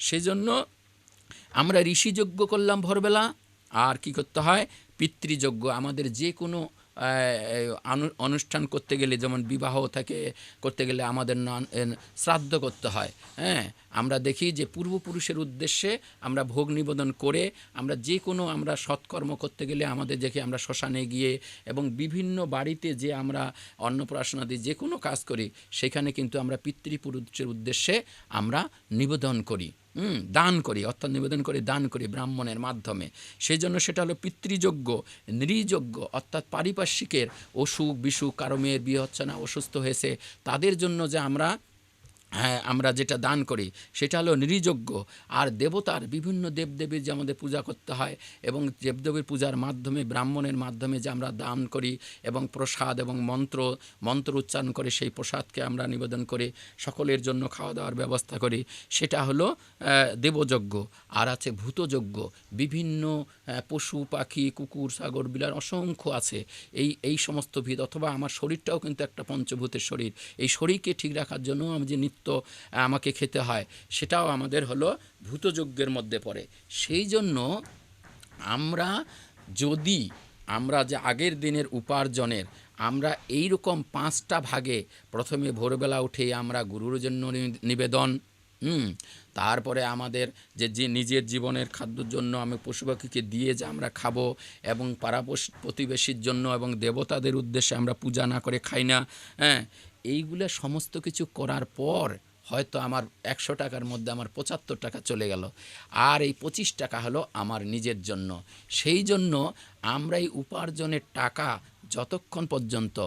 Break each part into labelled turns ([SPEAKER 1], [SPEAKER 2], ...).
[SPEAKER 1] সেজন্য আমরা ঋষিযজ্ঞ করলাম ভোরবেলা, আর কি করতে হয়, পিতৃযজ্ঞ। আমাদের যে কোনো অনুষ্ঠান করতে গেলে, যেমন বিবাহ থেকে করতে গেলে আমাদের শ্রাদ্ধ করতে হয়। হ্যাঁ, আমরা দেখি যে পূর্বপুরুষের উদ্দেশ্যে আমরা ভোগ নিবেদন করে আমরা যে কোনো আমরা সৎকর্ম করতে গেলে আমাদের দেখি আমরা শ্মশানে গিয়ে এবং বিভিন্ন বাড়িতে যে আমরা অন্নপ্রাশনাদি যে কোনো কাজ করি সেখানে কিন্তু আমরা পিতৃপুরুষের উদ্দেশ্যে আমরা নিবেদন করি, দান করি, অর্থাৎ নিবেদন করি, দান করি ব্রাহ্মণের মাধ্যমে। সেই জন্য সেটা হলো পিতৃযজ্ঞ। নৃযজ্ঞ অর্থাৎ পারিপার্শ্বিকের অসুখ বিসুখ, কারো মেয়ের বিয়ে হচ্ছে না, অসুস্থ হয়েছে, তাদের জন্য যে আমরা যেটা দান করি সেটা হলো নৃযজ্ঞ। আর দেবতার বিভিন্ন দেবদেবীর যে আমাদের পূজা করতে হয় এবং দেবদেবীর পূজার মাধ্যমে ব্রাহ্মণের মাধ্যমে যে আমরা দান করি এবং প্রসাদ এবং মন্ত্র উচ্চারণ করে সেই প্রসাদকে আমরা নিবেদন করে সকলের জন্য খাওয়া দাওয়ার ব্যবস্থা করি, সেটা হলো দেবযজ্ঞ। আর আছে ভূতযজ্ঞ, বিভিন্ন পশু পাখি, কুকুর ছাগল বিলার অসংখ্য আছে, এই সমস্ত ভিত, অথবা আমার শরীরটাও কিন্তু একটা পঞ্চভূতের শরীর, এই শরীরকে ঠিক রাখার জন্য আমি যে নিত্য আমাকে খেতে হয় সেটাও আমাদের হলো ভূতযজ্ঞের মধ্যে পড়ে। সেই জন্য আমরা যে আগের দিনের উপার্জনের আমরা এই রকম 5টা ভাগে, প্রথমে ভোরবেলা উঠে আমরা গুরুর জন্য নিবেদন, তারপরে আমাদের যে নিজের জীবনের খাদ্যর জন্য আমি পশু পাখিকে দিয়ে যে আমরা খাবো, এবং পাড়া প্রতিবেশীর জন্য এবং দেবতাদের উদ্দেশ্যে আমরা পূজা না করে খাই না। হ্যাঁ, এইগুলো সমস্ত কিছু করার পর হয়তো আমার 100 টাকার মধ্যে আমার 75 টাকা চলে গেল, আর এই 25 টাকা হলো আমার নিজের জন্য। সেই জন্য আমরা এই উপার্জনের টাকা যতক্ষণ পর্যন্ত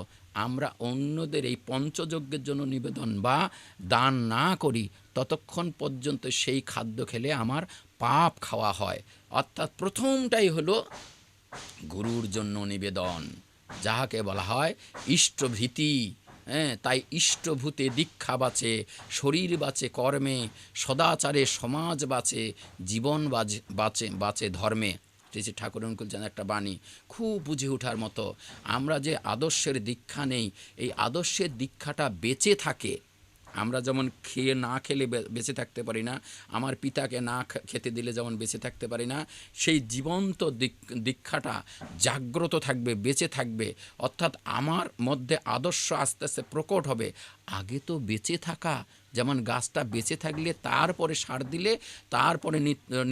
[SPEAKER 1] আমরা অন্যদের এই পঞ্চযজ্ঞের জন্য নিবেদন বা দান না করি ততক্ষণ পর্যন্ত সেই খাদ্য খেলে আমার পাপ খাওয়া হয়। অর্থাৎ প্রথমটাই হলো গুরুর জন্য নিবেদন, যাহাকে বলা হয় ইষ্টভীতি। হ্যাঁ, তাই ইষ্টভূতে দীক্ষা বাঁচে, শরীর বাঁচে কর্মে, সদাচারে সমাজ বাঁচে, জীবন বাঁচে ধর্মে। শ্রী ঠাকুর অনুকূল একটা বাণী খুব বুঝে ওঠার মতো। আমরা যে আদর্শের দীক্ষা নেই, এই আদর্শের দীক্ষাটা বেঁচে থাকে। আমরা যেমন না খেলে বেঁচে থাকতে পারি না, আমার পিতাকে না খেতে দিলে যেমন বেঁচে থাকতে পারি না, সেই জীবন্ত দীক্ষাটা জাগ্রত থাকবে, বেঁচে থাকবে। অর্থাৎ আমার মধ্যে আদর্শ আস্তে আস্তে প্রকট হবে। আগে তো বেঁচে থাকা, যেমন গাছটা বেঁচে থাকলে তারপরে সার দিলে, তারপরে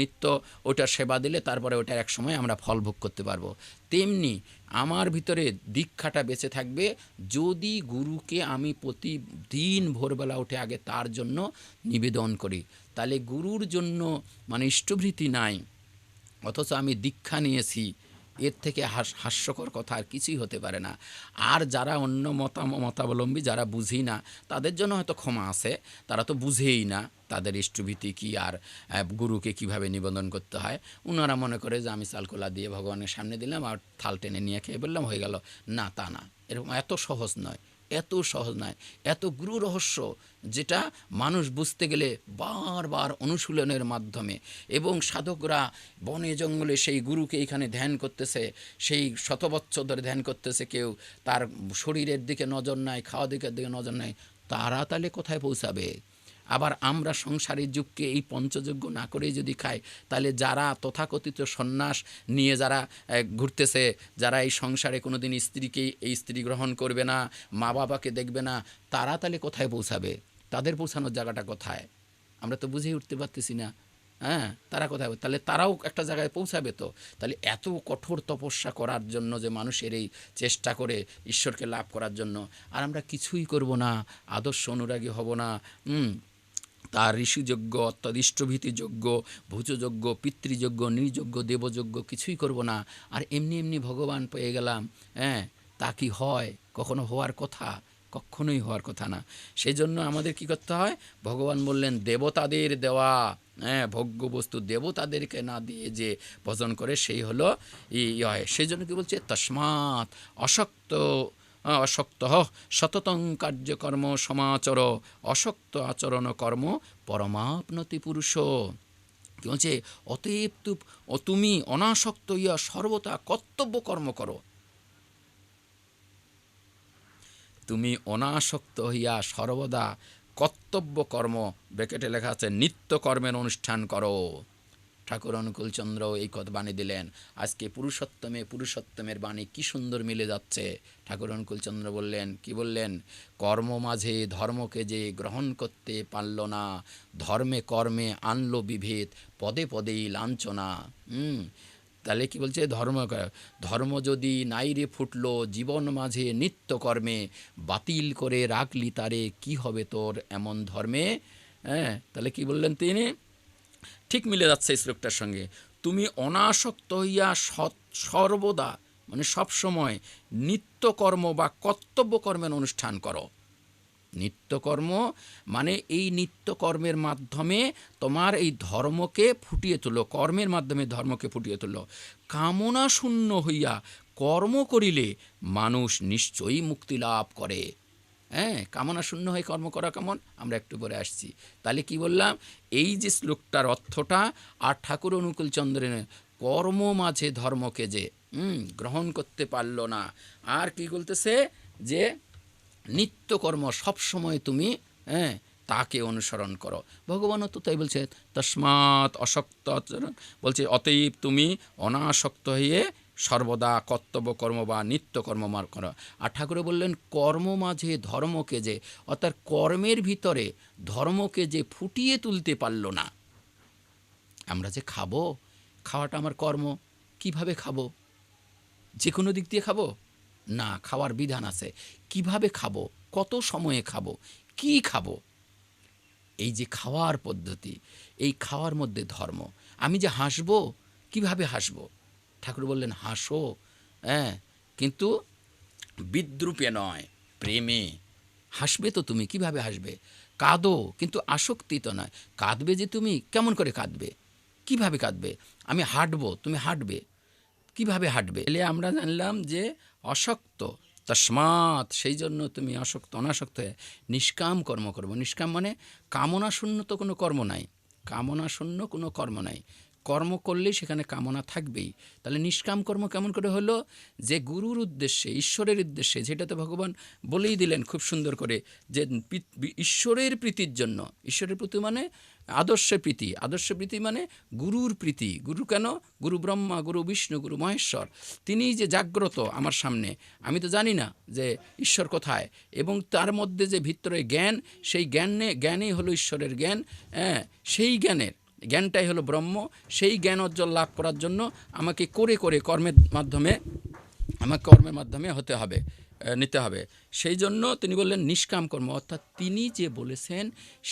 [SPEAKER 1] নিত্য ওটা সেবা দিলে, তারপরে ওটার এক সময় আমরা ফল ভোগ করতে পারবো, তেমনি আমার ভিতরে দীক্ষাটা বেঁচে থাকবে যদি গুরুকে আমি প্রতিদিন ভোরবেলা উঠে আগে তার জন্য নিবেদন করি। তাহলে গুরুর জন্য মানে ইষ্টভৃতি নাই, অথচ আমি দীক্ষা নিয়েছি, এর থেকে হাস্যকর কথা আর কিছুই হতে পারে না। আর যারা অন্য মতাবলম্বী, যারা বুঝি না, তাদের জন্য হয়তো ক্ষমা আছে, তারা তো বুঝেই না তাদের ইষ্টভীতি কী আর গুরুকে কিভাবে নিবেদন করতে হয়। ওনারা মনে করে যে আমি চালকোলা দিয়ে ভগবানের সামনে দিলাম আর থাল টেনে নিয়ে খেয়ে বললাম হয়ে গেল। না, তা না, এরকম এত সহজ নয়, এত গুরু রহস্য, যেটা মানুষ বুঝতে গেলে বারবার অনুশীলনের মাধ্যমে, এবং সাধকরা বনে জঙ্গলে সেই গুরুকে এখানে ধ্যান করতেছে, সেই শত বৎসর ধরে ধ্যান করতেছে, কেউ তার শরীরের দিকে নজর নাই, খাওয়া দিকের দিকে নজর নাই, তারা তাহলে কোথায় পৌঁছাবে? আবার আমরা সংসারের যুগকে এই পঞ্চযজ্ঞ না করেই যদি খাই, তাহলে যারা তথাকথিত সন্ন্যাস নিয়ে যারা ঘুরতেছে, যারা এই সংসারে কোনো দিন এই স্ত্রী গ্রহণ করবে না, মা বাবাকে দেখবে না, তারা তাহলে কোথায় পৌঁছাবে? তাদের পৌঁছানোর জায়গাটা কোথায়? আমরা তো বুঝেই উঠতে পারতেছি না। হ্যাঁ, তারা কোথায়? তাহলে তারাও একটা জায়গায় পৌঁছাবে তো। তাহলে এত কঠোর তপস্যা করার জন্য যে মানুষের এই চেষ্টা করে ঈশ্বরকে লাভ করার জন্য, আর আমরা কিছুই করব না, আদর্শ অনুরাগী হব না, তার ঋষিযজ্ঞ অর্থাৎ ইষ্টভীতি যজ্ঞ, ভূতযজ্ঞ, পিতৃযজ্ঞ, নৃযজ্ঞ, দেবযজ্ঞ কিছুই করব না, আর এমনি ভগবান পেয়ে গেলাম। হ্যাঁ, তা কি হয়? কখনো হওয়ার কথা? কখনোই হওয়ার কথা না। সেই জন্য আমাদের কি করতে হয়? ভগবান বললেন দেবতাদের দেওয়া, ভোগ্য বস্তু দেবতাদেরকে না দিয়ে যে ভজন করে সেই হলো হয়। সেই জন্য কি বলছে? তস্মাৎ অশক্ত সততং কার্যকর্ম সমাচর, অশক্ত আচরণ কর্ম পরমাপ্নতি পুরুষ। কি বলছে? অতএব তুমি অনাসক্ত হইয়া সর্বদা কর্তব্য কর্ম করো। তুমি অনাসক্ত হইয়া সর্বদা কর্তব্য কর্ম, ব্র্যাকেটে লেখা আছে নিত্য কর্মের অনুষ্ঠান করো। ঠাকুর অনুকূলচন্দ্র এই কথা বাণী দিলেন। আজকে পুরুষোত্তমের বাণী কি সুন্দর মিলে যাচ্ছে। ঠাকুর অনুকূলচন্দ্র বললেন, কি বললেন? কর্ম মাঝে ধর্মকে যে গ্রহণ করতে পারল না, ধর্মে কর্মে আনলো বিভেদ, পদে পদেই লাঞ্ছনা। তাহলে কি বলছে? ধর্ম যদি নাইরে ফুটলো জীবন মাঝে নিত্য কর্মে, বাতিল করে রাখলি তারে কি হবে তোর এমন ধর্মে। হ্যাঁ, তাহলে কি বললেন তিনি? ঠিক মিলে যাচ্ছে এই শ্লোকটার সঙ্গে। তুমি অনাসক্ত হইয়া সর্বদা মানে সবসময় নিত্যকর্ম বা কর্তব্য কর্মের অনুষ্ঠান করো। নিত্যকর্ম মানে এই নিত্যকর্মের মাধ্যমে তোমার এই ধর্মকে ফুটিয়ে তুলো, কর্মের মাধ্যমে ধর্মকে ফুটিয়ে তুলো। কামনা শূন্য হইয়া কর্ম করিলে মানুষ নিশ্চয়ই মুক্তি লাভ করে। হ্যাঁ, কামনা শূন্য হয়ে কর্ম করা কেমন, আমরা একটু পরে আসছি। তাহলে কি বললাম? এই যে শ্লোকটার অর্থটা, আর ঠাকুর অনুকূলচন্দ্রের কর্ম মাঝে ধর্মকে যে গ্রহণ করতে পারল না, আর কি বলতেছে? যে নিত্যকর্ম সবসময় তুমি তাকে অনুসরণ করো। ভগবানও তো তাই বলছে, তস্মাৎ অসক্ত বলছে, অতএব তুমি অনাসক্ত হয়ে সর্বদা কর্তব্য কর্ম বা নিত্যকর্ম করো। আর ঠাকুরে বললেন কর্ম মাঝে ধর্মকে যে, অর্থাৎ কর্মের ভিতরে ধর্মকে যে ফুটিয়ে তুলতে পারল না। আমরা যে খাবো, খাওয়াটা আমার কর্ম। কিভাবে খাবো? যে কোনো দিক দিয়ে খাবো না, খাওয়ার বিধান আছে। কিভাবে খাবো, কত সময়ে খাবো, কি খাবো, এই যে খাওয়ার পদ্ধতি, এই খাওয়ার মধ্যে ধর্ম। আমি যে হাসবো, কিভাবে হাসবো? ঠাকুর বললেন হাসো, হ্যাঁ, কিন্তু বিদ্রুপে নয়, প্রেমে হাসবে। তো তুমি কিভাবে হাসবে? কাঁদো, কিন্তু আসক্তি তো নয়। কাঁদবে যে তুমি, কেমন করে কাঁদবে, কিভাবে কাঁদবে? আমি হাঁটবো, তুমি হাঁটবে, কিভাবে হাঁটবে? এলে আমরা জানলাম যে অসক্ত, তস্মাৎ সেই জন্য তুমি অনাসক্ত হয়ে নিষ্কাম কর্ম করবো। নিষ্কাম মানে কামনা শূন্য তো কোনো কর্ম নাই, কামনা শূন্য কোনো কর্ম নাই। কর্ম করলেই সেখানে কামনা থাকবেই। তাহলে নিষ্কাম কর্ম কেমন করে হলো? যে গুরুর উদ্দেশ্যে, ঈশ্বরের উদ্দেশ্যে, যেটা তো ভগবান বলেই দিলেন খুব সুন্দর করে, যে ঈশ্বরের প্রীতির জন্য। ঈশ্বরের প্রীতি মানে আদর্শের প্রীতি, আদর্শের প্রীতি মানে গুরুর প্রীতি। গুরু কেন? গুরু ব্রহ্মা, গুরু বিষ্ণু, গুরু মহেশ্বর। তিনিই যে জাগ্রত আমার সামনে, আমি তো জানি না যে ঈশ্বর কোথায়। এবং তার মধ্যে যে ভিতরে জ্ঞান, সেই জ্ঞানেই হলো ঈশ্বরের জ্ঞান। হ্যাঁ, সেই জ্ঞানটাই হলো ব্রহ্ম। সেই জ্ঞান অর্জন লাভ করার জন্য আমাকে কর্মের মাধ্যমে হতে হবে, নিতে হবে। সেই জন্য তিনি বললেন নিষ্কাম কর্ম, অর্থাৎ তিনি যে বলেছেন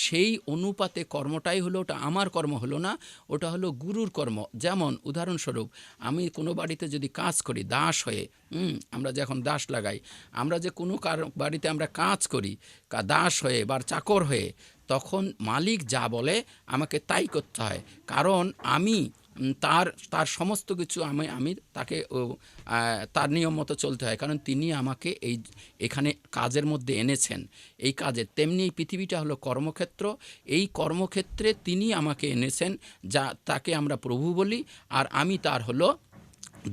[SPEAKER 1] সেই অনুপাতে কর্মটাই হলো, ওটা আমার কর্ম হলো না, ওটা হলো গুরুর কর্ম। যেমন উদাহরণস্বরূপ, আমি কোনো বাড়িতে যদি কাজ করি দাস হয়ে, আমরা যে এখন দাস লাগাই, আমরা যে কোনো বাড়িতে আমরা কাজ করি দাস হয়ে বা চাকর হয়ে, তখন মালিক যা বলে আমাকে তাই করতে হয়। কারণ আমি তার সমস্ত কিছু আমি তাকে তার নিয়ম মতো চলতে হয়। কারণ তিনি আমাকে এখানে কাজের মধ্যে এনেছেন, এই কাজে। তেমনি এই পৃথিবীটা হলো কর্মক্ষেত্র। এই কর্মক্ষেত্রে তিনি আমাকে এনেছেন, যা তাকে আমরা প্রভু বলি, আর আমি তার হলো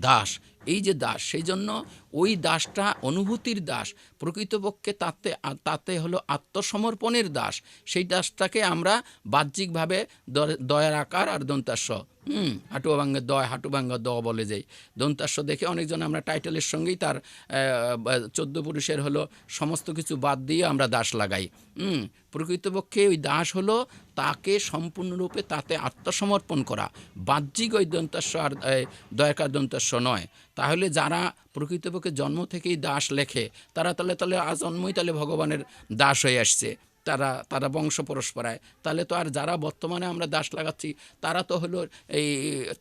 [SPEAKER 1] দাস। এই যে দাস, সেই জন্য ওই দাসটা অনুভূতির দাস, প্রকৃতপক্ষে তাতে হলো আত্মসমর্পণের দাস। সেই দাসটাকে আমরা বাহ্যিকভাবে দয়ার আকার আর দন্তাস্য, হাঁটুয়াভাঙ্গের দয়, হাঁটুভাঙ্গা দ বলে যাই। দন্তাস্য দেখে অনেকজন আমরা টাইটেলের সঙ্গেই তার 14 পুরুষের হলো সমস্ত কিছু বাদ দিয়ে আমরা দাস লাগাই। প্রকৃতপক্ষে ওই দাস হলো তাকে সম্পূর্ণরূপে তাতে আত্মসমর্পণ করা, বাহ্যিক ওই দন্তাস্য আর দয়াকার দন্তাস্য নয়। তাহলে যারা প্রকৃতপক্ষে জন্ম থেকেই দাস লেখে, তারা তাহলে আজন্মই তাহলে ভগবানের দাস হয়ে আসছে, তারা বংশ পরস্পরায়। তাহলে তো আর যারা বর্তমানে আমরা দাস লাগাচ্ছি তারা তো হলো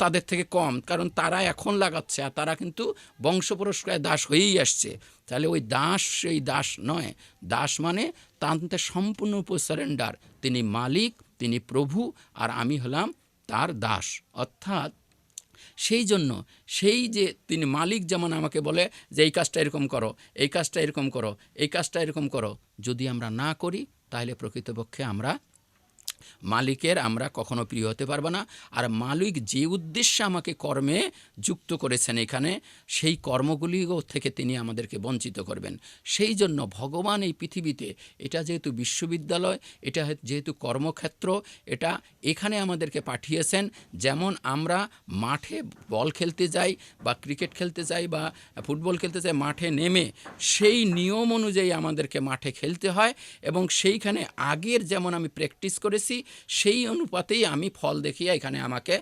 [SPEAKER 1] তাদের থেকে কম, কারণ তারা এখন লাগাচ্ছে, আর তারা কিন্তু বংশ পরস্পরায় দাস হয়েই আসছে। তাহলে ওই দাস সেই দাস নয়। দাস মানে তাতে সম্পূর্ণ সারেন্ডার। তিনি মালিক, তিনি প্রভু, আর আমি হলাম তার দাস। অর্থাৎ সেই জন্য সেই যে তিনি মালিক যেমন আমাকে বলে যে এই কাজটা এরকম করো, এই কাজটা এরকম করো, এই কাজটা এরকম করো, যদি আমরা না করি তাহলে প্রকৃতপক্ষে আমরা মালিকের আমরা কখনো প্রিয় হতে পারবো না। আর মালিক যে উদ্দেশ্যে আমাকে কর্মে যুক্ত করেছেন এখানে, সেই কর্মগুলিও থেকে তিনি আমাদেরকে বঞ্চিত করবেন। সেই জন্য ভগবান এই পৃথিবীতে, এটা যেহেতু বিশ্ববিদ্যালয়, এটা যেহেতু কর্মক্ষেত্র, এটা এখানে আমাদেরকে পাঠিয়েছেন। যেমন আমরা মাঠে বল খেলতে যাই বা ক্রিকেট খেলতে যাই বা ফুটবল খেলতে যাই, মাঠে নেমে সেই নিয়ম অনুযায়ী আমাদেরকে মাঠে খেলতে হয়, এবং সেইখানে আগের যেমন আমি প্র্যাকটিস করেছি সেই অনুপাতেই আমি ফল দেখিয়ে এখানে আমাকে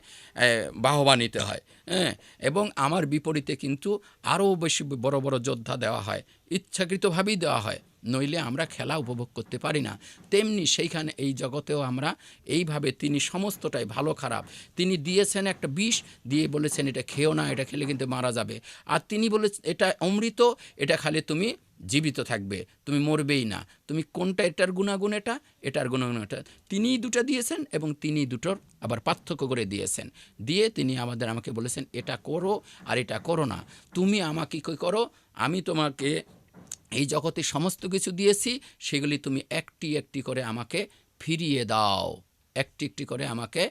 [SPEAKER 1] বাহবা নিতে হয়। হ্যাঁ, এবং আমার বিপরীতে কিন্তু আরও বেশি বড় বড় যোদ্ধা দেওয়া হয়, ইচ্ছাকৃতভাবেই দেওয়া হয়, নইলে আমরা খেলা উপভোগ করতে পারি না। তেমনি সেইখানে এই জগতেও আমরা এইভাবে, তিনি সমস্তটাই ভালো খারাপ, তিনি দিয়েছেন একটা বিষ, দিয়ে বলেছেন এটা খেও না, এটা খেলে কিন্তু মারা যাবে। আর তিনি বলেছেন এটা অমৃত, এটা খালে তুমি জীবিত থাকবে, তুমি মরবেই না। তুমি কোনটা, এটার গুণাগুণ এটা, এটার গুণাগুণ এটা, তিনিই দুটো দিয়েছেন এবং তিনি দুটোর আবার পার্থক্য করে দিয়েছেন। দিয়ে তিনি আমাকে বলেছেন এটা করো আর এটা করো না। তুমি আমাকে কী করো, আমি তোমাকে এই জগতে সমস্ত কিছু দিয়েছি, সেগুলি তুমি একটি একটি করে আমাকে ফিরিয়ে দাও, একটি একটি করে আমাকে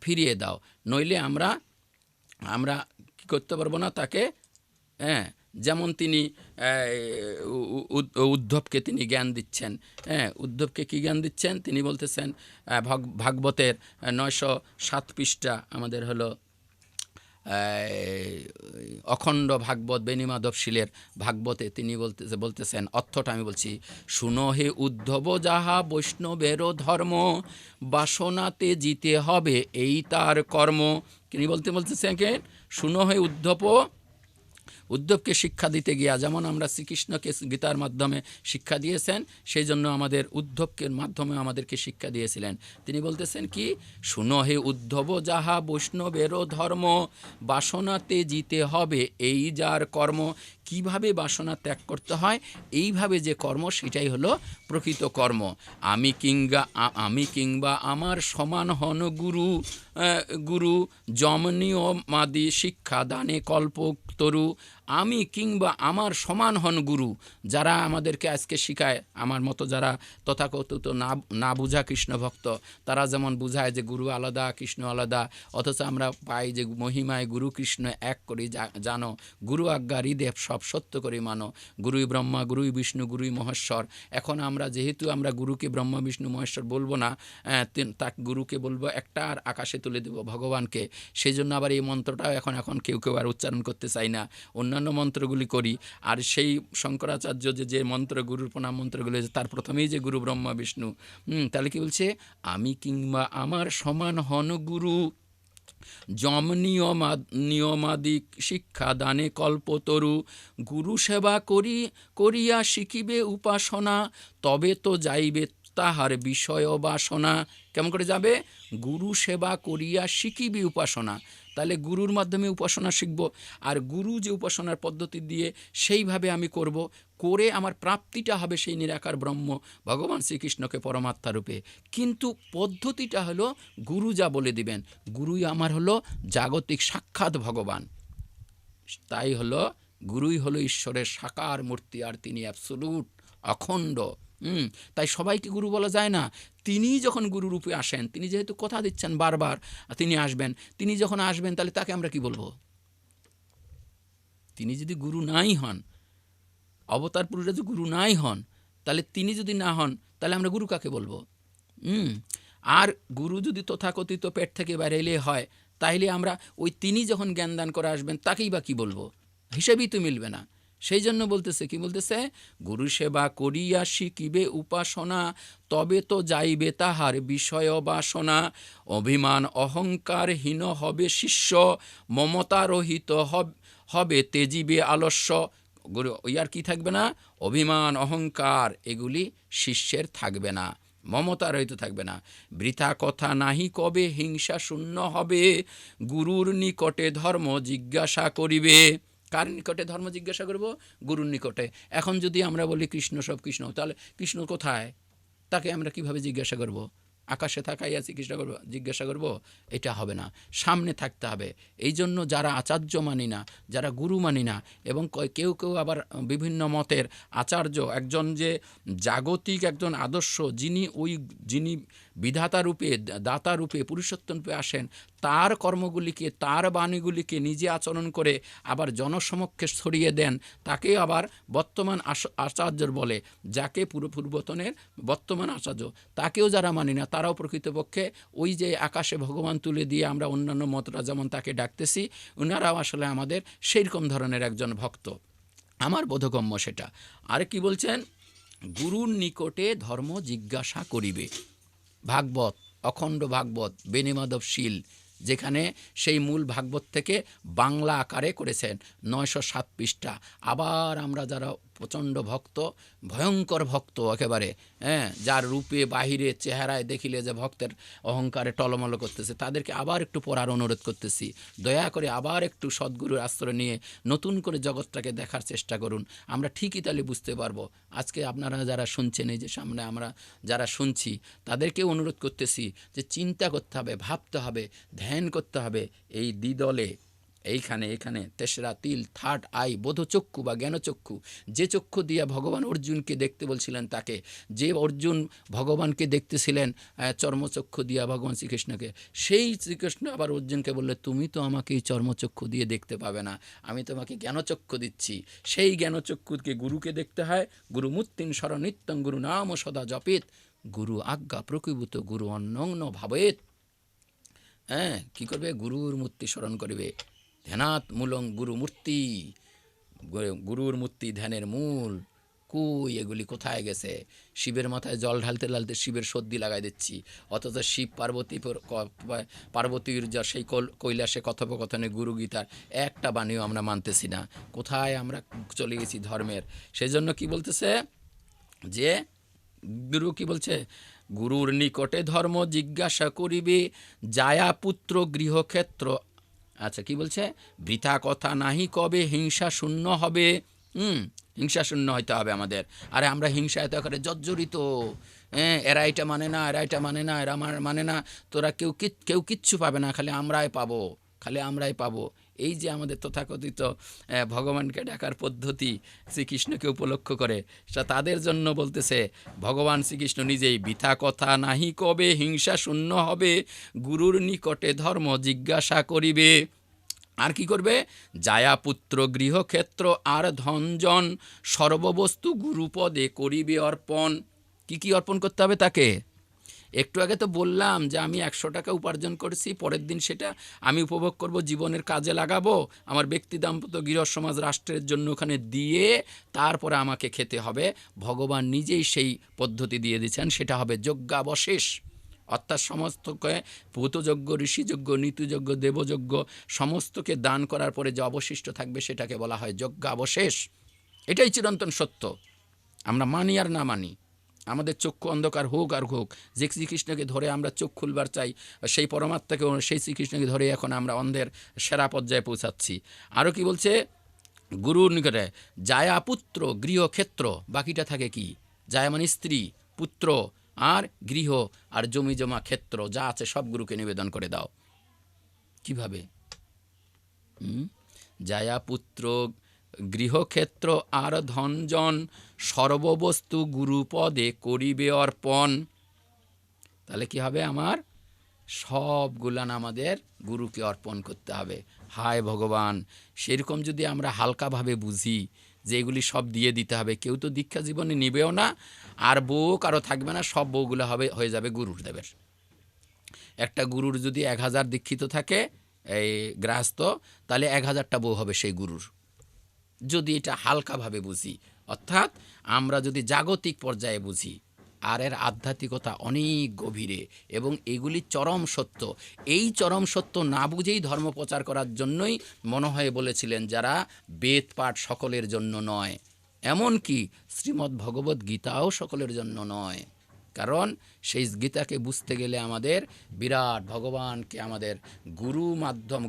[SPEAKER 1] ফিরিয়ে দাও, নইলে আমরা কী করতে পারবো না তাকে। হ্যাঁ, যেমন তিনি উদ্ধবকে তিনি জ্ঞান দিচ্ছেন। হ্যাঁ, উদ্ধবকে কী জ্ঞান দিচ্ছেন, তিনি বলতেছেন ভাগবতের 907 পৃষ্ঠা আমাদের হলো অখণ্ড ভাগবত বেণীমাধবশীলের ভাগবতে তিনি বলতেছেন, অর্থটা আমি বলছি, শুনো হে উদ্ধব যাহা বৈষ্ণবেরও ধর্ম, বাসনাতে জিতে হবে এই তার কর্ম। তিনি বলতেছেন কে, শুনো হে উদ্ধবকে শিক্ষা দিতে গিয়া, যেমন আমরা শ্রীকৃষ্ণকে গীতার মাধ্যমে শিক্ষা দিয়েছেন, সেই জন্য আমাদের উদ্ধবকে মাধ্যমে আমাদেরকে শিক্ষা দিয়েছিলেন। তিনি বলতেছেন কি, শুনো হে উদ্ধব যাহা বৈষ্ণবেরও ধর্ম, বাসনাতে জিতে হবে এই যার কর্ম। কিভাবে বাসনা ত্যাগ করতে হয়, এইভাবে যে কর্ম, সেটাই হলো প্রকৃত কর্ম। আমি কিংবা আমার সমান হন গুরু যমনীয়মাদি শিক্ষা দানে কল্পতরু। আমি কিংবা আমার সমান হন গুরু, যারা আমাদেরকে আজকে শিখায়, আমার মতো যারা তথাকথিত না বুঝা কৃষ্ণ ভক্ত, তারা যেমন বুঝায় যে গুরু আলাদা, কৃষ্ণ আলাদা, অথচ আমরা পাই যে মহিমায় গুরু কৃষ্ণ এক করি জানো, গুরু আজ্ঞা হৃদেব সব সত্য করে মানো, গুরুই ব্রহ্মা গুরুই বিষ্ণু গুরুই মহেশ্বর। এখন আমরা যেহেতু আমরা গুরুকে ব্রহ্মা বিষ্ণু মহেশ্বর বলবো না, তা গুরুকে বলবো একটা, আর আকাশে তুলে দেবো ভগবানকে। সেই জন্য আবার এই মন্ত্রটাও এখন কেউ আর উচ্চারণ করতে চাই না, অন্যান্য মন্ত্রগুলি করি। আর সেই শঙ্করাচার্য যে মন্ত্র, গুরুর প্রণাম মন্ত্রগুলি, তার প্রথমেই যে গুরু ব্রহ্মা বিষ্ণু, তাহলে কি বলছে, আমি কিংবা আমার সমান হন গুরু নিয়মাদিক শিক্ষা দানে কল্পতরু। গুরু সেবা করিয়া শিখিবে উপাসনা, তবে তো যাইবে তাহার বিষয় বাসনা। কেমন করে যাবে, গুরু সেবা করিয়া শিখিবে উপাসনা, তাহলে গুরুর মাধ্যমে উপাসনা শিখব। আর গুরু যে উপাসনার পদ্ধতি দিয়ে সেইভাবে আমি করব, করে আমার প্রাপ্তিটা হবে সেই নিরাকার ব্রহ্ম ভগবান শ্রীকৃষ্ণকে পরমাত্মা রূপে। কিন্তু পদ্ধতিটা হলো গুরু যা বলে দিবেন, গুরুই আমার হলো জাগতিক সাক্ষাৎ ভগবান। তাই হলো গুরুই হলো ঈশ্বরের সাকার মূর্তি, আর তিনি অ্যাবসোলুট অখণ্ড। তাই সবাইকে গুরু বলা যায় না। তিনি যখন গুরু রূপে আসেন, তিনি যেহেতু কথা দিচ্ছেন বারবার তিনি আসবেন, তিনি যখন আসবেন তাহলে তাকে আমরা কি বলবো? তিনি যদি গুরু নাই হন, অবতার পুরুষরা যদি গুরু নাই হন, তাহলে তিনি যদি না হন, তাহলে আমরা গুরু কাকে বলবো? আর গুরু যদি তথাকথিত পেট থেকে বেরাইলে হয়, তাইলে আমরা ওই তিনি যখন জ্ঞান দান করে আসবেন তাকেই বা কী বলবো? হিসেবেই তো মিলবে না। সেই জন্য বলতেছে, কি বলতেছে, গুরু সেবা করিয়া শিখিবে উপাসনা, তবে তো যাইবে তাহার বিষয় বাসনা। অভিমান অহংকার হীন হবে শিষ্য, মমতা রহিত হবে তেজিবে আলস্য। গুরু আর কি থাকবে না? অভিমান অহংকার এগুলি শিষ্যের থাকবে না, মমতা রহিত থাকবে না। বৃথা কথা নাহি কবে, হিংসা শূন্য হবে, গুরুর নিকটে ধর্ম জিজ্ঞাসা করিবে। কার নিকটে ধর্ম জিজ্ঞাসা করব? গুরুর নিকটে। এখন যদি আমরা বলি কৃষ্ণ সব কৃষ্ণ, তাহলে কৃষ্ণ কোথায়? তাকে আমরা কিভাবে জিজ্ঞাসা করব? আকাশে তাকাই আছি জিজ্ঞাসা করব, এটা হবে না, সামনে থাকতে হবে। এই জন্য যারা আচার্য মানি না, যারা গুরু মানি না, এবং কেউ কেউ আবার বিভিন্ন মতের আচার্য, একজন যে জাগতিক একজন আদর্শ, যিনি বিধাতা রূপে, দাতা রূপে, পুরুষোত্তম রূপে আসেন, তার কর্মগুলিকে, তার বাণীগুলিকে নিজে আচরণ করে আবার জনসমক্ষে ছড়িয়ে দেন, তাকে আবার বর্তমান আচার্য বলে। যাকে পূর্বতনের বর্তমান আচার্য, তাকেও যারা মানি না, তারাও প্রকৃতপক্ষে ওই যে আকাশে ভগবান তুলে দিয়ে আমরা অন্যান্য মতরা যেমন তাকে ডাকতেছি, ওনারাও আসলে আমাদের সেইরকম ধরনের একজন ভক্ত। আমার বোধগম্য সেটা। আর কি বলছেন, গুরুর নিকটে ধর্ম জিজ্ঞাসা করিবে। ভাগবত, অখণ্ড ভাগবত, বেণীমাধবশীল, যেখানে সেই মূল ভাগবত থেকে বাংলা আকারে করেছেন 907 পৃষ্ঠা। আবার আমরা যারা প্রচণ্ড ভক্ত, ভয়ঙ্কর ভক্ত একেবারে, যার রূপে বাহিরে চেহারায় দেখিলে যে ভক্তের অহংকারে টলমল করতেছে, তাদেরকে আবার একটু পড়ার অনুরোধ করতেছি। দয়া করে আবার একটু সদ্গুরুর আশ্রয় নিয়ে নতুন করে জগৎটাকে দেখার চেষ্টা করুন। আমরা ঠিকই তাহলে বুঝতে পারবো। আজকে আপনারা যারা শুনছেন, এই যে সামনে আমরা যারা শুনছি, তাদেরকেও অনুরোধ করতেছি যে চিন্তা করতে হবে, ভাবতে হবে, ধ্যান করতে হবে। এই দ্বিদলে এখানে তেসরা তিল, থার্ড আই, বোধচক্ষু বা জ্ঞানচক্ষু, যে চক্ষু দিয়ে ভগবান অর্জুনকে দেখতে বলছিলেন, তাকে যে অর্জুন ভগবানকে দেখতেছিলেন চর্মচক্ষু দিয়া ভগবান শ্রীকৃষ্ণকে, সেই শ্রীকৃষ্ণ আবার অর্জুনকে বললে, তুমি তো আমাকে এই চর্মচক্ষু দিয়ে দেখতে পাবে না, আমি তোমাকে জ্ঞানচক্ষু দিচ্ছি। সেই জ্ঞানচক্ষুকে গুরুকে দেখতে হয়। গুরু মূর্তিন শরণিত্যং গুরু নাম সদা জপেত, গুরু আজ্ঞা প্রকৃভূত গুরু অন্যং ভাবেত। কি করবে? গুরুর মূর্তি স্মরণ করবে। ধ্যানাৎ মূলং গুরু মূর্তি, গুরুর মূর্তি ধ্যানের মূল। কই এগুলি কোথায় গেছে? শিবের মাথায় জল ঢালতে ঢালতে শিবের সর্দি লাগাই দিচ্ছি, অথচ শিব পার্বতীর যা সেই কৈলাসে কথোপকথনে গুরু গীতার একটা বাণীও আমরা মানতেছি না। কোথায় আমরা চলে গেছি ধর্মের? সেই জন্য কি বলতেছে যে গুরু কি বলছে, গুরুর নিকটে ধর্ম জিজ্ঞাসা করিবে, যায়া পুত্র গৃহক্ষেত্র। আচ্ছা, কি বলছে? বৃথা কথা নাহি কবে, হিংসা শূন্য হবে। হিংসা শূন্য হইতে হবে আমাদের। আরে আমরা হিংসায় তো করে জর্জরিত। এরা এটা মানে না, এরা এটা মানে না, এরা মানে না, তোরা কেউ কিচ্ছু পাবে না, খালি আমরাই পাবো। এই যে আমাদের তথাকথিত ভগবানকে ডাকার পদ্ধতি, শ্রীকৃষ্ণকে উপলক্ষ করে, সেটা তাদের জন্য বলতেছে। ভগবান শ্রীকৃষ্ণ নিজেই বৃথা কথা নাহি কবে, হিংসা শূন্য হবে, গুরুর নিকটে ধর্ম জিজ্ঞাসা করিবে। আর কি করবে? যায়া পুত্র গৃহক্ষেত্র আর ধনজন, সর্ববস্তু গুরুপদে করিবে অর্পণ। কি অর্পণ করতে হবে তাকে? একটু আগে তো বললাম যে আমি 100 টাকা উপার্জন করেছি, পরের দিন সেটা আমি উপভোগ করব, জীবনের কাজে লাগাবো, আমার ব্যক্তি দাম্পত্য গৃহ সমাজ রাষ্ট্রের জন্য ওখানে দিয়ে তারপরে আমাকে খেতে হবে। ভগবান নিজেই সেই পদ্ধতি দিয়ে দিচ্ছেন, সেটা হবে যজ্ঞাবশেষ। অর্থাৎ সমস্তকে ভূতযজ্ঞ, ঋষিযজ্ঞ, নীতিযজ্ঞ, দেবযজ্ঞ সমস্তকে দান করার পরে যে অবশিষ্ট থাকবে সেটাকে বলা হয় যজ্ঞাবশেষ। এটাই চিরন্তন সত্য। আমরা মানি আর না মানি, আমাদের চক্ষু অন্ধকার হোক আর হোক, যে শ্রীকৃষ্ণকে ধরে আমরা চোখ খুলবার চাই, সেই পরমাত্মাকে, সেই শ্রীকৃষ্ণকে ধরে এখন আমরা অন্ধের সেরা পর্যায়ে পৌঁছাচ্ছি। আরও কি বলছে? গুরুর নিকটে যায়া পুত্র গৃহক্ষেত্র, বাকিটা থাকে কি? যায়া মানে স্ত্রী, পুত্র আর গৃহ আর জমি জমা ক্ষেত্র যা আছে সব গুরুকে নিবেদন করে দাও। কিভাবে? যায়া পুত্র গৃহক্ষেত্র আর ধনজন, সর্ববস্তু গুরুপদে করিবে অর্পণ। তাহলে কি হবে? আমার সবগুলান আমাদের গুরুকে অর্পণ করতে হবে। হায় ভগবান, সেরকম যদি আমরা হালকাভাবে বুঝি যে এগুলি সব দিয়ে দিতে হবে, কেউ তো দীক্ষা জীবনে নিবেও না, আর বউ কারো থাকবে না, সব বউগুলো হয়ে যাবে গুরুর দেবের। একটা গুরুর যদি 1000 দীক্ষিত থাকে, এই গৃহস্থ, তাহলে 1000টা বউ হবে সেই গুরুর। যদি এটা হালকাভাবে বুঝি, অর্থাৎ আমরা যদি জাগতিক পর্যায়ে বুঝি, আর এর আধ্যাত্মিকতা অনেক গভীরে, এবং এগুলি চরম সত্য। এই চরম সত্য না বুঝেই ধর্ম প্রচার করার জন্যই মনে হয় বলেছিলেন, যারা বেদ পাঠ সকলের জন্য নয়, এমনকি শ্রীমদ্ ভগবদ্ গীতাও সকলের জন্য নয়। কারণ সেই গীতাকে বুঝতে গেলে আমাদের বিরাট ভগবানকে, আমাদের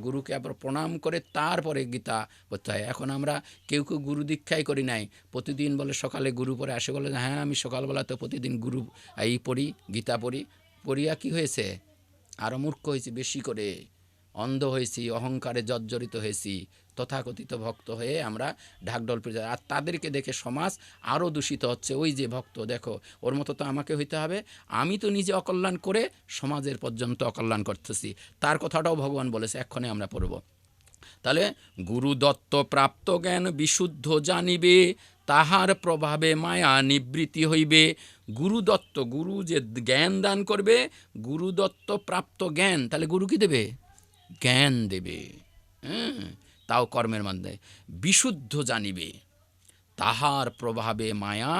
[SPEAKER 1] গুরুকে আবার প্রণাম করে তারপরে গীতা পড়তে হয়। এখন আমরা কেউ গুরু দীক্ষাই করি নাই, প্রতিদিন বলে সকালে গুরু পড়ে আসে, বলে হ্যাঁ আমি সকালবেলা তো প্রতিদিন গুরু পড়ি, গীতা পড়ি। পড়িয়া কি হয়েছে, আরও মূর্খ হয়েছি, বেশি করে অন্ধ হয়েছি, অহংকারে জর্জরিত হয়েছি, তথাকথিত ভক্ত হয়ে আমরা ঢাকঢোল পিটা। আর তাদেরকে দেখে সমাজ আরও দূষিত হচ্ছে। ওই যে ভক্ত, দেখো ওর মতো তো আমাকে হইতে হবে, আমি তো নিজে অকল্যাণ করে সমাজের পর্যন্ত অকল্যাণ করতেছি। তার কথাটাও ভগবান বলেছে, এক্ষণে আমরা পড়ব। তাহলে গুরুদত্ত প্রাপ্ত জ্ঞান বিশুদ্ধ জানিবে, তাহার প্রভাবে মায়া নিবৃত্তি হইবে। গুরুদত্ত, গুরু যে জ্ঞান দান করবে, গুরুদত্ত প্রাপ্ত জ্ঞান, তাহলে গুরু কি দেবে? জ্ঞান দেবে। হ্যাঁ, তাও কর্মের মাধ্যমে। বিশুদ্ধ জানিবে, তাহার প্রভাবে মায়া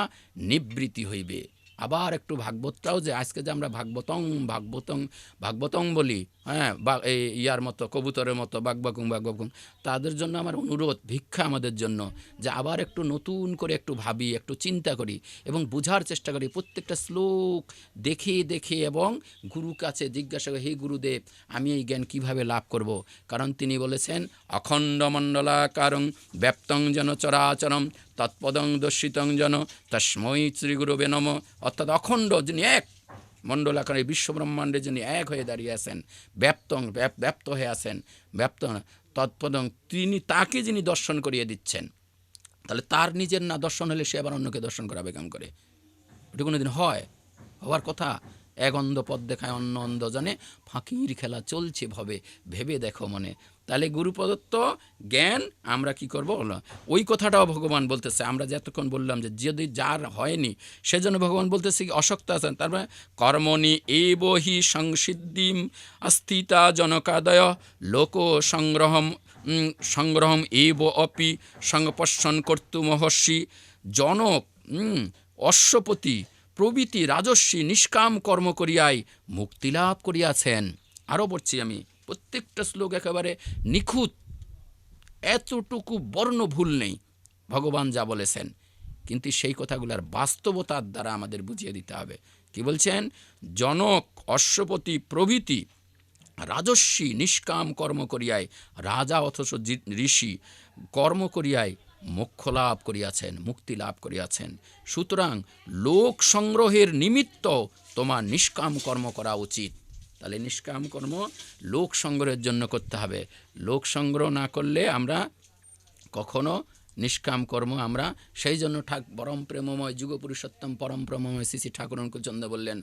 [SPEAKER 1] নিবৃত্তি হইবে। আবার একটু ভাগবতটাও, যে আজকে যে আমরা ভাগবতং ভাগবতং ভাগবতং বলি, হ্যাঁ, বা এই ইয়ার মতো কবুতরের মতো বাকবাকুং বাকবাকুং, তাদের জন্য আমার অনুরোধ, ভিক্ষা আমাদের জন্য, যে আবার একটু নতুন করে একটু ভাবি, একটু চিন্তা করি এবং বোঝার চেষ্টা করি। প্রত্যেকটা শ্লোক দেখে দেখে এবং গুরু কাছে জিজ্ঞাসা করি, হে গুরুদেব, আমি এই জ্ঞান কীভাবে লাভ করব? কারণ তিনি বলেছেন, অখণ্ড মণ্ডলাকারং ব্যাপ্তং যেন চরাচরম তৎপদং দর্শিতং যেন তস্মৈ শ্রীগুরুবে নমঃ। অর্থাৎ অখণ্ড, যিনি এক, মণ্ডলাকার এই বিশ্বব্রহ্মাণ্ডে যিনি এক হয়ে দাঁড়িয়ে আছেন, ব্যাপ্ত হয়ে আছেন, ব্যাপ্ত তৎপদং, তিনি, তাকে যিনি দর্শন করিয়ে দিচ্ছেন। তাহলে তার নিজের না দর্শন হলে সে আবার অন্যকে দর্শন করাবে কেমন করে? ওটা কোনো দিন হয়? হওয়ার কথা? এক অন্ধ পথ দেখায়, অন্য অন্ধ জানে, ফাঁকির খেলা চলছে ভবে, ভেবে দেখো মনে। তাহলে গুরু প্রদত্ত জ্ঞান আমরা কি করব? ওই কথাটাও ভগবান বলতেছে। আমরা যে এতক্ষণ বললাম যে যদি যার হয়নি, সেজন্য ভগবান বলতেছে কি অশক্ত আছেন। তারপরে কর্মণি এব হি সংসিদ্ধিম অস্থিতা জনকাদয় লোক সংগ্রহম এব অপি সংপশ্যন কর্তু মহর্ষি। জনক অশ্বপতি প্রভৃতি রাজস্বী নিষ্কাম কর্ম করিয়াই মুক্তিলাভ করিয়াছেন। আরও পড়ছি আমি, প্রত্যেকটা শ্লোক একেবারে নিখুঁত, এতটুকু বর্ণ ভুল নেই ভগবান যা বলেছেন। কিন্তু সেই কথাগুলোর বাস্তবতার দ্বারা আমাদের বুঝিয়ে দিতে হবে। কি বলছেন? জনক অশ্বপতি প্রভৃতি রাজস্বী নিষ্কাম কর্ম করিয়ায়, রাজা অথচ ঋষি কর্ম করিয়ায় মোক্ষ লাভ করিয়াছেন, মুক্তি লাভ করিয়াছেন। সুতরাং লোক সংগ্রহের নিমিত্ত তোমার নিষ্কাম কর্ম করা উচিত। তাহলে নিষ্কাম কর্ম লোক সংগ্রহের জন্য করতে হবে। লোক সংগ্রহ না করলে আমরা কখনো নিষ্কাম কর্ম আমরা, সেই জন্য পরম প্রেমময় যুগ পুরুষোত্তম পরম প্রেমময় শ্রী শ্রী ঠাকুর চন্দ্র বললেন,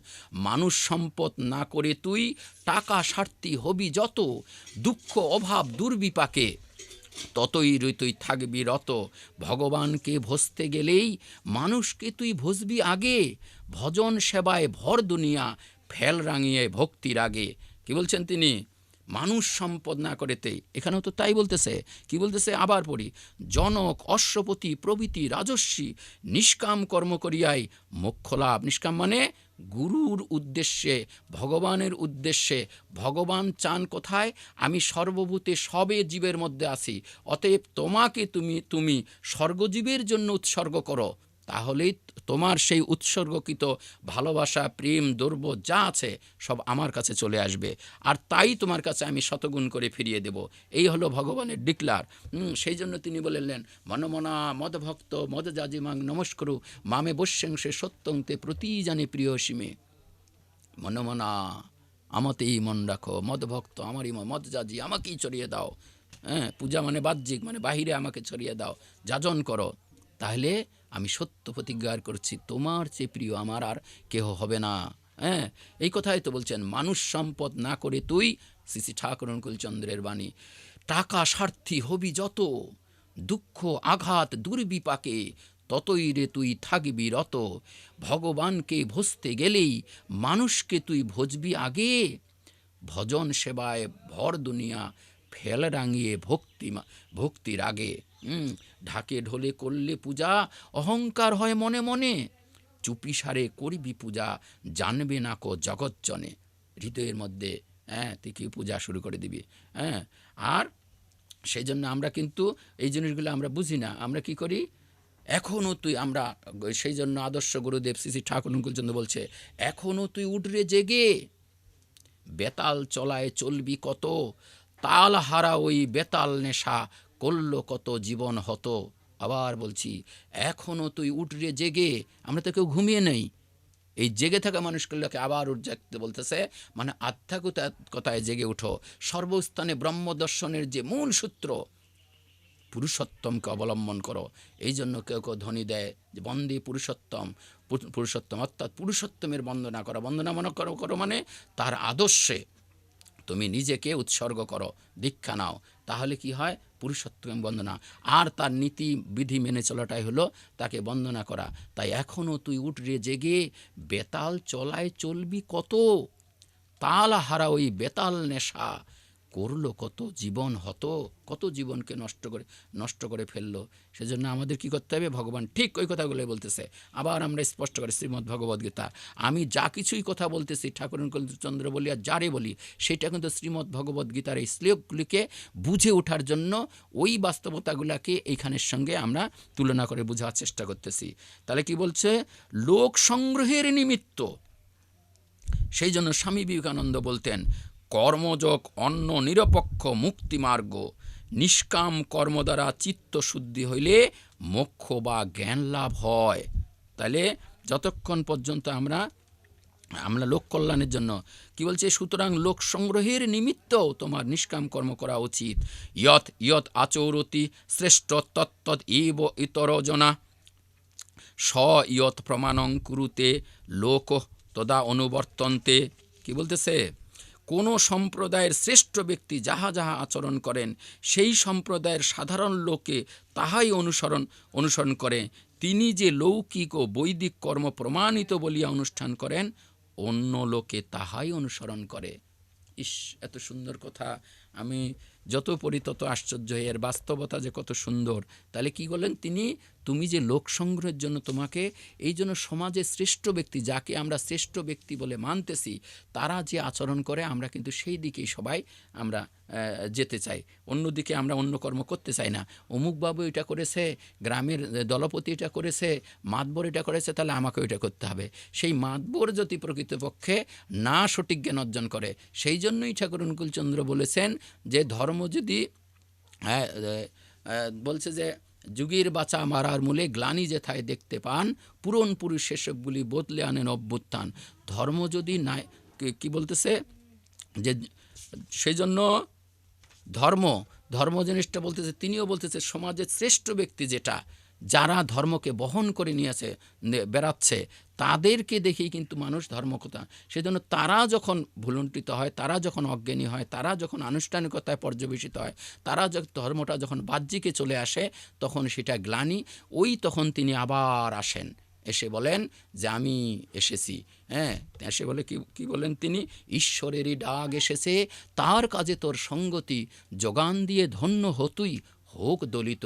[SPEAKER 1] মানুষ সম্পদ না করে তুই টাকা স্বার্থী হবি যত, দুঃখ অভাব দুর্বিপাকে ততই তুই থাকবি রত। ভগবানকে ভজতে গেলেই মানুষকে তুই ভজবি আগে, ভজন সেবায় ভর দুনিয়া ফেল রাঙিয়ে ভক্তির আগে। কি বলছেন তিনি? মানুষ সম্পদ না করেতে, এখানেও তো তাই বলতেছে। কি বলতেছে? আবার পড়ি, জনক অশ্বপতি প্রভৃতি রাজস্বী নিষ্কাম কর্ম করিয়াই মোক্ষ লাভ। নিষ্কাম মানে গুরুর উদ্দেশ্যে, ভগবানের উদ্দেশ্যে। ভগবান চান কোথায়? আমি সর্বভূতে সবে জীবের মধ্যে আছি, অতএব তোমাকে তুমি স্বর্গজীবের জন্য উৎসর্গ করো, তাহলেই তোমার সেই উৎসর্গকৃত ভালোবাসা, প্রেম, দৈর্ঘ্য যা আছে সব আমার কাছে চলে আসবে, আর তাই তোমার কাছে আমি শতগুণ করে ফিরিয়ে দেব। এই হলো ভগবানের ডিক্লার। সেই জন্য তিনি বললেন, মনমনা মদভক্ত মদ জাজিমাং নমস্করু মামে বস্যাংশে সত্যং তে প্রতি জানে প্রিয় সীমে। মনমনা, আমাতেই মন রাখো, মদভক্ত আমারই মদ জাজি, আমাকেই ছড়িয়ে দাও। হ্যাঁ, পূজা মানে বাহ্যিক, মানে বাহিরে আমাকে ছড়িয়ে দাও, যাজন করো, তাহলে আমি সত্য প্রতিজ্ঞা করছি তোমার চেয়ে প্রিয় আমার আর কেহ হবে না। হ্যাঁ, এই কথাই তো বলছেন, মানুষ সম্পদ না করে তুই, শ্রী শ্রী ঠাকুর অনুকূলচন্দ্রের বাণী, টাকা স্বার্থী হবি যত, দুঃখ আঘাত দুর্বিপাকে ততই রে তুই থাকবি রত। ভগবানকে ভজতে গেলেই মানুষকে তুই ভজবি আগে, ভজন সেবায় ভর দুনিয়া ফেল রাঙিয়ে ভক্তির আগে। ঢাকে ঢোলে করলে পূজা অহংকার হয় মনে মনে, চুপি সারে করবি পূজা জানবে না কো জগৎজনে। হৃদয়ের মধ্যে তুই কি পূজা শুরু করে দিবি। আর সেই জন্য আমরা কিন্তু এই জিনিসগুলো আমরা বুঝি না। আমরা কি করি? এখনও তুই, আমরা সেই জন্য আদর্শ গুরুদেব শ্রী শ্রী ঠাকুর অনুকূলচন্দ্র বলছে, এখনও তুই উঠরে জেগে, বেতাল চলায় চলবি কত, তাল হারা ওই বেতাল নেশা করল কত জীবন হতো। আবার বলছি, এখনও তুই উঠরে জেগে, আমরা তো কেউ ঘুমিয়ে নেই, এই জেগে থাকা মানুষগুলোকে আবার জাগতে বলতেছে, মানে আধ্যাত্মিকতায় জেগে উঠো। সর্বস্থানে ব্রহ্মদর্শনের যে মূল সূত্র, পুরুষোত্তমকে অবলম্বন করো। এই জন্য কেউ কেউ ধ্বনি দেয় যে বন্দে পুরুষোত্তম, পুরুষোত্তম অর্থাৎ পুরুষোত্তমের বন্দনা করো। বন্দনা মনে করো মানে তার আদর্শে তুমি নিজেকে উৎসর্গ করো, দীক্ষা নাও, তাহলে কি হয়? পুরুষোত্তম বন্দনা। আর তার নীতি বিধি মেনে চলাটাই হলো তাকে বন্দনা করা। তাই এখনও তুই উঠ রে জেগে, বেতাল চলায় চলবি কত, তাল হারা ওই বেতাল নেশা করলো কত জীবন হতো, কত জীবনকে নষ্ট করে ফেললো। সেজন্য আমাদের কি করতে হবে? ভগবান ঠিক ওই কথাগুলোই বলতেছে। আবার আমরা স্পষ্ট করে শ্রীমদ্ ভগবদ্গীতা, আমি যা কিছুই কথা বলতেছি ঠাকুর চন্দ্র বলি আর যারে বলি, সেটা কিন্তু শ্রীমদ্ ভগবদ্গীতার এই শ্লোকগুলিকে বুঝে ওঠার জন্য ওই বাস্তবতাগুলোকে এইখানের সঙ্গে আমরা তুলনা করে বোঝার চেষ্টা করতেছি। তাহলে কি বলছে? লোক সংগ্রহের নিমিত্ত। সেই জন্য স্বামী বিবেকানন্দ বলতেন, কর্মযোগ অন্য নিরপেক্ষ মুক্তিমার্গ, নিষ্কাম কর্ম দ্বারা চিত্ত শুদ্ধি হইলে মোক্ষ বা জ্ঞান লাভ হয়। তাহলে যতক্ষণ পর্যন্ত আমরা লোক কল্যাণের জন্য কি বলছে, সুতরাং লোক সংগ্রহের নিমিত্ত তোমার নিষ্কাম কর্ম করা উচিত। ইয়ৎ ইয়ৎ আচরতি শ্রেষ্ঠ তত্তৎ এব ইতরজনা, স ইয়ৎ প্রমাণং কুরুতে লোক তদা অনুবর্তন্তে। কি বলতেছে? কোনো সম্প্রদায়ের শ্রেষ্ঠ ব্যক্তি যাহা যাহা আচরণ করেন, সেই সম্প্রদায়ের সাধারণ লোকে তাহাই অনুসরণ করে। তিনি যে লৌকিক ও বৈদিক কর্ম প্রমাণিত বলিয়া অনুষ্ঠান করেন, অন্য লোকে তাহাই অনুসরণ করে। ইস, এত সুন্দর কথা। আমি যত পড়ি তত আশ্চর্য হই, এর বাস্তবতা যে কত সুন্দর। তাহলে কি বলেন তিনি? তুমি যে লোক সংগ্রহের জন্য তোমাকে, এই জন্য সমাজের শ্রেষ্ঠ ব্যক্তি, যাকে আমরা শ্রেষ্ঠ ব্যক্তি বলে মানতেছি, তারা যে আচরণ করে আমরা কিন্তু সেই দিকেই সবাই আমরা যেতে চাই। অন্যদিকে আমরা অন্য কর্ম করতে চাই না। অমুকবাবু এটা করেছে, গ্রামের দলপতি এটা করেছে, মাতবর এটা করেছে, তাহলে আমাকেও এটা করতে হবে। সেই মাতবর যদি প্রকৃতপক্ষে না সঠিক জ্ঞান অর্জন করে, সেই জন্যই ঠাকুর অনুকূলচন্দ্র বলেছেন যে ধর্ম যদি বলছে যে যুগের বাঁচা মারার মূলে গ্লানি যেথায় দেখতে পান, পুরন পুরুষ সেসবগুলি বদলে আনেন অভ্যুত্থান। ধর্ম যদি নাই, কি বলতেছে যে সেই জন্য ধর্ম জিনিসটা বলতেছে, তিনিও বলতেছে সমাজের শ্রেষ্ঠ ব্যক্তি যেটা, যারা ধর্মকে বহন করে নিয়েছে বেড়াচ্ছে, তাদেরকে দেখেই কিন্তু মানুষ ধর্মকতা। সেজন্য তারা যখন ভুলুণ্ঠিত হয়, তারা যখন অজ্ঞানী হয়, তারা যখন আনুষ্ঠানিকতায় পর্যবেসিত হয়, তারা ধর্মটা যখন বাহ্যিকে চলে আসে, তখন সেটা গ্লানি। তখন তিনি আবার আসেন, এসে বলেন যে আমি এসেছি। এসে বলে কি বলেন তিনি? ঈশ্বরেরই ডাক এসেছে, তার কাজে তোর সঙ্গতি, যোগান দিয়ে ধন্য হতুই, হোক দলিত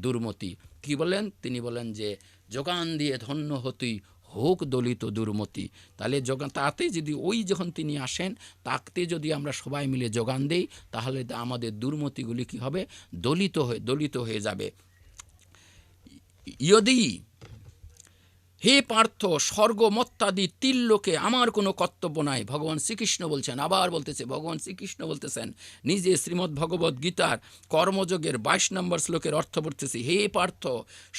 [SPEAKER 1] দুর্মতি। কি বলেন? তিনি বলেন যে যোগান দিয়ে ধন্য হতুই, হোক দলিত দুর্মতি। তাহলে তাতে যদি যখন তিনি আসেন, তাতে যদি আমরা সবাই মিলে যোগান দেই, তাহলে আমাদের দুর্মতিগুলি কি হবে? দলিত হয়ে যাবে। ইয়দি হে পার্থ, স্বর্গ মত্তাদি তিল্লোকে আমার কোনো কর্তব্য নাই। ভগবান শ্রীকৃষ্ণ বলছেন, আবার বলতেছে ভগবান শ্রীকৃষ্ণ বলতেছেন নিজে শ্রীমদ্ ভগবদ্ গীতার কর্মযোগের 22 নম্বর শ্লোকের অর্থ পড়তেছি। হে পার্থ,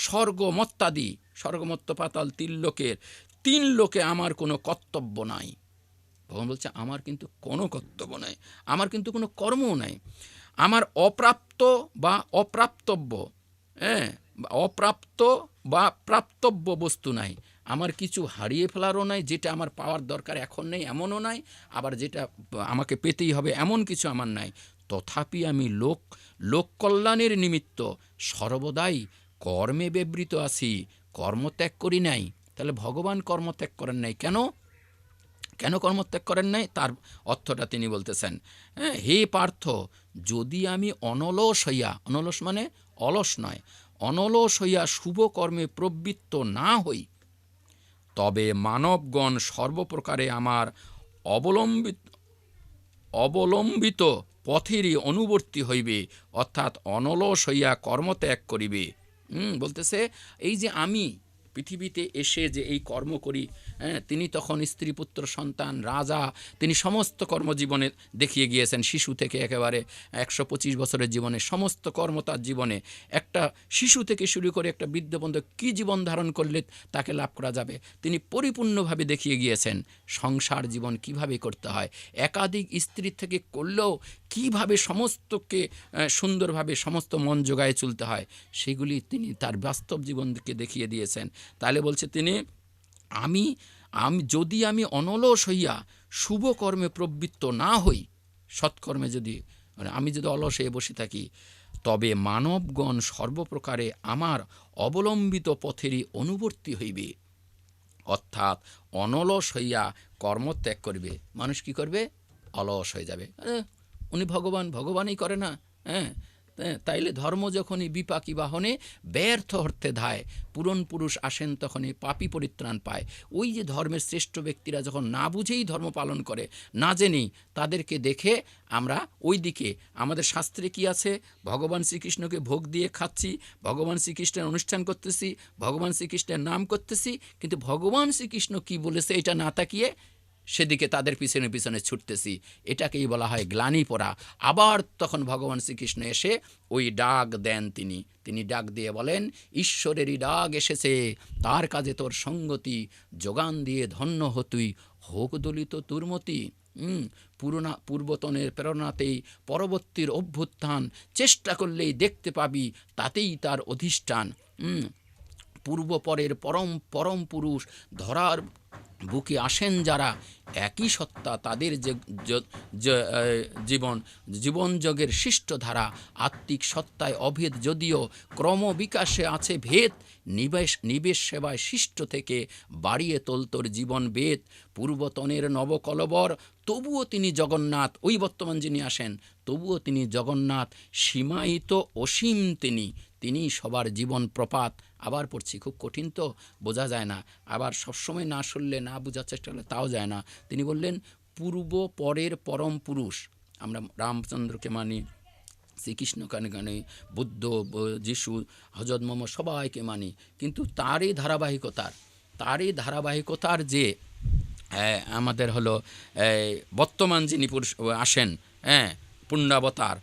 [SPEAKER 1] স্বর্গ মত্তাদি, স্বর্গমত্ত পাতাল তিন লোকে আমার কোনো কর্তব্য নাই। ভগবান বলছে আমার কিন্তু কোনো কর্তব্য নাই, আমার কিন্তু কোনো কর্মও নাই। আমার অপ্রাপ্ত বা অপ্রাপ্তব্য, অপ্রাপ্ত বা প্রাপ্তব্য বস্তু নাই। আমার কিছু হারিয়ে ফেলারও নাই, যেটা আমার পাওয়ার দরকার এখন নেই এমনও নাই, আবার যেটা আমাকে পেতেই হবে এমন কিছু আমার নাই। তথাপি আমি লোক কল্যাণের নিমিত্ত সর্বদাই কর্মে ব্যবহৃত আছি, কর্মত্যাগ করি নাই। তাহলে ভগবান কর্মত্যাগ করেন নাই কেন কর্মত্যাগ করেন নাই? তার অর্থটা তিনি বলতেছেন। হে পার্থ, যদি আমি অনলস হইয়া, অনলস মানে অলস নয়, অনলস হইয়া শুভ কর্মে প্রবৃত্ত না হই, তবে মানবগণ সর্বপ্রকারে আমার অবলম্বিত পথেরই অনুবর্তী হইবে, অর্থাৎ অনলস হইয়া কর্মত্যাগ করিবে। বলতেছে এই যে আমি পৃথিবীতে এসে যে এই কর্ম করি, হ্যাঁ, তিনি তখন স্ত্রী পুত্র সন্তান রাজা, তিনি সমস্ত কর্মজীবনে দেখিয়ে গিয়েছেন। শিশু থেকে একেবারে 125 বছরের জীবনে সমস্ত কর্ম তার জীবনে, একটা শিশু থেকে শুরু করে একটা বৃদ্ধ পর্যন্ত কী জীবন ধারণ করলে তাকে লাভ করা যাবে, তিনি পরিপূর্ণভাবে দেখিয়ে গিয়েছেন। সংসার জীবন কিভাবে করতে হয়, একাধিক স্ত্রীর থেকে করলেও কিভাবে সমস্তকে সুন্দরভাবে সমস্ত মন জোগায় চলতে হয়, সেগুলি তিনি তার বাস্তব জীবনকে দেখিয়ে দিয়েছেন। তাহলে বলছে তিনি, আমি যদি আমি অনলস হইয়া শুভ কর্মে প্রবৃত্ত না হই, সৎকর্মে যদি আমি যদি অলস হয়ে বসে থাকি, তবে মানবগণ সর্বপ্রকারে আমার অবলম্বিত পথেরই অনুবর্তী হইবে। অর্থাৎ অনলস হইয়া কর্মত্যাগ করবে মানুষ, কি করবে? অলস হয়ে যাবে। উনি ভগবানই করে না, হ্যাঁ, তাইলে ধর্ম যখনই বিপাকী বাহনে ব্যর্থ অর্থে ধায়, পূরণ পুরুষ আসেন তখনই পাপী পরিত্রাণ পায়। ওই যে ধর্মের শ্রেষ্ঠ ব্যক্তিরা যখন না বুঝেই ধর্ম পালন করে, না জেনেই, তাদেরকে দেখে আমরা ওই দিকে, আমাদের শাস্ত্রে কি আছে, ভগবান শ্রীকৃষ্ণকে ভোগ দিয়ে খাচ্ছি, ভগবান শ্রীকৃষ্ণের অনুষ্ঠান করতেছি, ভগবান শ্রীকৃষ্ণের নাম করতেছি, কিন্তু ভগবান শ্রীকৃষ্ণ কি বলেছে এটা না তাকিয়ে সেদিকে তাদের পিছনে পিছনে ছুটতেছি। এটাকেই বলা হয় গ্লানি পড়া। আবার তখন ভগবান শ্রীকৃষ্ণ এসে ওই ডাক দেন, তিনি ডাক দিয়ে বলেন, ঈশ্বরেরই ডাক এসেছে, তার কাজে তোর সঙ্গতি, যোগান দিয়ে ধন্য হতুই, হোক দলিত তুর্মতি। পূর্বতনের প্রেরণাতেই পরবর্তীর অভ্যুত্থান, চেষ্টা করলেই দেখতে পাবি তাতেই তার অধিষ্ঠান। পূর্বপরের পরম পুরুষ ধরার বুকে আসেন যারা, একই সত্তা তাদের যে জীবনযোগের শিষ্ট ধারা, আত্মিক সত্তায় অভেদ যদিও ক্রমবিকাশে আছে ভেদ, নিবেশ সেবায় শিষ্ট থেকে বাড়িয়ে তোলতোর জীবন বেদ। পূর্বতনের নবকলবর, তবুও তিনি জগন্নাথ, ওই বর্তমান যিনি আসেন, তবুও তিনি জগন্নাথ, সীমায়িত অসীম তিনি সবার জীবন প্রপাত। আবার পড়ছি, খুব কঠিন তো, বোঝা যায় না, আবার সবসময় না শুনলে, না বোঝার চেষ্টা করলে তাও যায় না। তিনি বললেন, পূর্ব পরের পরম পুরুষ। আমরা রামচন্দ্রকে মানি, শ্রীকৃষ্ণকে মানি, বুদ্ধ, যিশু, হযরত মুহাম্মদ, সবাইকে মানি, কিন্তু তারই ধারাবাহিকতার যে আমাদের হলো বর্তমান যিনি পুরুষ আসেন, হ্যাঁ, পুণ্যাবতার,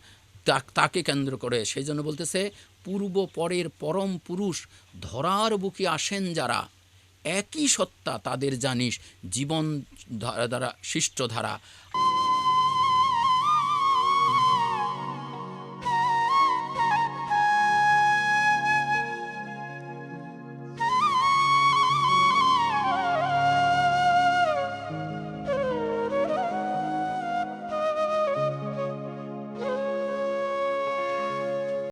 [SPEAKER 1] তাকে কেন্দ্র করে সেই জন্য বলতেছে, পূর্ব পরের পরম পুরুষ ধরার বুকে আসেন যারা, একই সত্তা তাদের জানিস, জীবন দ্বারা শিষ্ট ধারা।